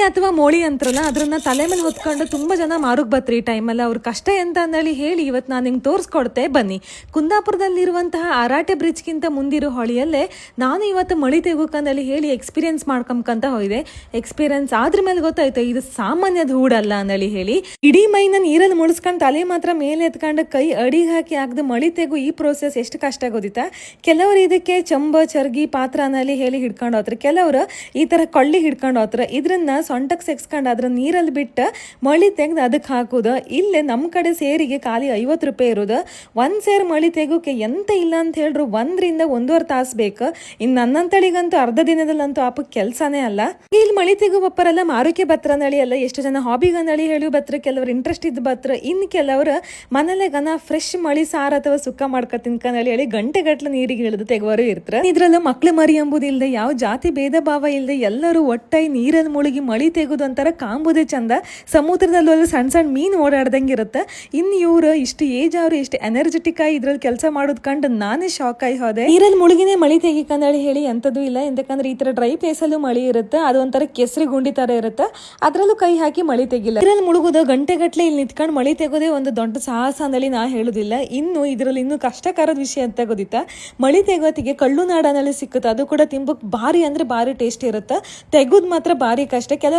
ಅಥವಾ ಮೋಳಿ ಅಂತಾರಲ್ಲ ಅದನ್ನ ತಲೆ ಮೇಲೆ ಹೊತ್ಕೊಂಡು ತುಂಬಾ ಜನ ಮಾರುಕ್ ಬತ್ರಿ ಈ ಟೈಮಲ್ಲಿ ಅವ್ರ ಕಷ್ಟ ಎಂತ ಅಂದೇಳಿ ಹೇಳಿ ಇವತ್ತು ನಾನು ನಿಮ್ಗೆ ತೋರಿಸ್ಕೊಡ್ತೆ ಬನ್ನಿ. ಕುಂದಾಪುರದಲ್ಲಿರುವಂತಹ ಆರಾಟೆ ಬ್ರಿಡ್ಜ್ಗಿಂತ ಮುಂದಿರೋ ಹೊಳಿಯಲ್ಲೇ ನಾನು ಇವತ್ತು ಮಳಿ ತೆಗೋಕಂದೇಳಿ ಹೇಳಿ ಎಕ್ಸ್ಪೀರಿಯನ್ಸ್ ಮಾಡ್ಕೊಂಬಂತ ಹೋಯ್ದೆ. ಎಕ್ಸ್ಪೀರಿಯನ್ಸ್ ಆದ್ರ ಮೇಲೆ ಗೊತ್ತಾಯ್ತು ಇದು ಸಾಮಾನ್ಯದ ಹೂಡಲ್ಲ ಅಂದೇಳಿ ಹೇಳಿ. ಇಡೀ ಮೈನ ನೀರಲ್ಲಿ ಮುಳುಸ್ಕೊಂಡು ತಲೆ ಮಾತ್ರ ಮೇಲೆ ಎತ್ಕೊಂಡು ಕೈ ಅಡಿಗೆ ಹಾಕಿ ಆಗದ ಮಳಿ ತೆಗು ಈ ಪ್ರೋಸೆಸ್ ಎಷ್ಟು ಕಷ್ಟ ಗೊತ್ತಿತ್ತಾ. ಕೆಲವರು ಇದಕ್ಕೆ ಚಂಬ ಚರ್ಗಿ ಪಾತ್ರ ಅನ್ನಲಿ ಹೇಳಿ ಹಿಡ್ಕೊಂಡು ಹೋತ್ರ, ಕೆಲವರು ಈ ತರ ಕೊಳ್ಳಿ ಹಿಡ್ಕೊಂಡು ಹೋತ್ರ. ಇದ್ರನ್ನ ಸೊಂಟಕ್ಕೆ ಸೆಕ್ಸ್ಕೊಂಡು ಅದ್ರ ನೀರಲ್ಲಿ ಬಿಟ್ಟು ಮಳಿ ತೆಗೆದು ಅದಕ್ಕೆ ಹಾಕೋದು. ಇಲ್ಲೇ ನಮ್ಮ ಕಡೆ ಸೇರಿಗೆ ಖಾಲಿ 50 ರೂಪಾಯಿ ಇರೋದು. ಒಂದ್ ಸೇರ್ ಮಳಿ ತೆಗೋಕೆ ಎಂತ ಇಲ್ಲ ಅಂತ ಹೇಳ್ರು 1 ರಿಂದ 1.5 ತಾಸು ಬೇಕು. ಇನ್ನು ನನ್ನಂತಳಿಗಂತೂ ಅರ್ಧ ದಿನದಲ್ಲಂತೂ ಆಪ ಕೆಲಸನೇ ಅಲ್ಲ. ಇಲ್ಲಿ ಮಳಿ ತೆಗೋ ಬಪ್ಪರೆಲ್ಲ ಮಾರುಕೆ ಬತ್ರ ನಳಿ ಅಲ್ಲ, ಎಷ್ಟು ಜನ ಹಾಬಿಗಂದಳಿ ಹೇಳಿ ಬತ್ರ, ಕೆಲವರು ಇಂಟ್ರೆಸ್ಟ್ ಇದ್ದು ಬತ್ರ, ಇನ್ನು ಕೆಲವರು ಮನೇಲೆ ಗನ ಫ್ರೆಶ್ ಮಳಿ ಸಾರು ಅಥವಾ ಸುಕ್ಕ ಮಾಡ್ಕೊ ತಿನ್ಕಂದೇಳಿ ಹೇಳಿ ಗಂಟೆ ಗಟ್ಲೆ ನೀರಿಗೆ ಇಳಿದು ತೆಗುವರು ಇರ್ತಾರೆ. ಇದ್ರಲ್ಲೂ ಮಕ್ಳು ಮರಿ ಎಂಬುದಿಲ್ಲದೆ ಯಾವ ಜಾತಿ ಭೇದ ಭಾವ ಇಲ್ಲದೆ ಎಲ್ಲರೂ ಒಟ್ಟಾಗಿ ನೀರಲ್ಲಿ ಮುಳುಗಿ ಮಳಿ ತೆಗುದು ಅಂತಾರ ಕಾಂಬುದೇ ಚಂದ. ಸಮುದ್ರದಲ್ಲೂ ಸಣ್ಣ ಸಣ್ಣ ಮೀನು ಓಡಾಡ್ದಂಗೆ ಇರುತ್ತೆ. ಇನ್ನು ಇವ್ರು ಇಷ್ಟು ಏಜ್ ಅವರು ಇಷ್ಟು ಎನರ್ಜೆಟಿಕ್ ಆಗಿ ಇದ್ರಲ್ಲಿ ಕೆಲಸ ಮಾಡೋದ್ ಕಂಡು ನಾನೇ ಶಾಕ್ ಆಗಿ ಹೋದೆ. ನೀರಲ್ಲಿ ಮುಳುಗಿನೇ ಮಳಿ ತೆಗಿಕಂದೇಳಿ ಹೇಳಿ ಎಂತದೂ ಇಲ್ಲ. ಎಂತಕಂದ್ರೆ ಈ ತರ ಡ್ರೈ ಪ್ಲೇಸ್ ಅಲ್ಲೂ ಮಳಿ ಇರುತ್ತೆ, ಅದು ಒಂಥರ ಕೆಸರಿ ಗುಂಡಿ ತರ ಇರುತ್ತೆ, ಅದ್ರಲ್ಲೂ ಕೈ ಹಾಕಿ ಮಳಿ ತೆಗಿಲ್ಲ. ನೀರಲ್ಲಿ ಮುಳುಗುದು ಗಂಟೆ ಗಟ್ಲೆ ಇಲ್ಲಿ ನಿಂತ್ಕೊಂಡು ಮಳಿ ತೆಗೋದೇ ಒಂದು ದೊಡ್ಡ ಸಾಹಸ ಅಂದೇಳಿ ನಾ ಹೇಳುದಿಲ್ಲ. ಇನ್ನು ಇದ್ರಲ್ಲಿ ಇನ್ನೂ ಕಷ್ಟಕರದ ವಿಷಯ ಅಂತ ಗೊತ್ತಿತ್ತಾ, ಮಳಿ ತೆಗೋತಿಗೆ ಕಳ್ಳು ನಾಡನಲ್ಲಿ ಸಿಕ್ಕುತ್ತೆ, ಅದು ಕೂಡ ತಿಂಬಕ್ ಭಾರಿ ಅಂದ್ರೆ ಭಾರಿ ಟೇಸ್ಟ್ ಇರುತ್ತೆ. ತೆಗುದ್ ಮಾತ್ರ ಭಾರಿ ಕಷ್ಟ. ಕೆಲವು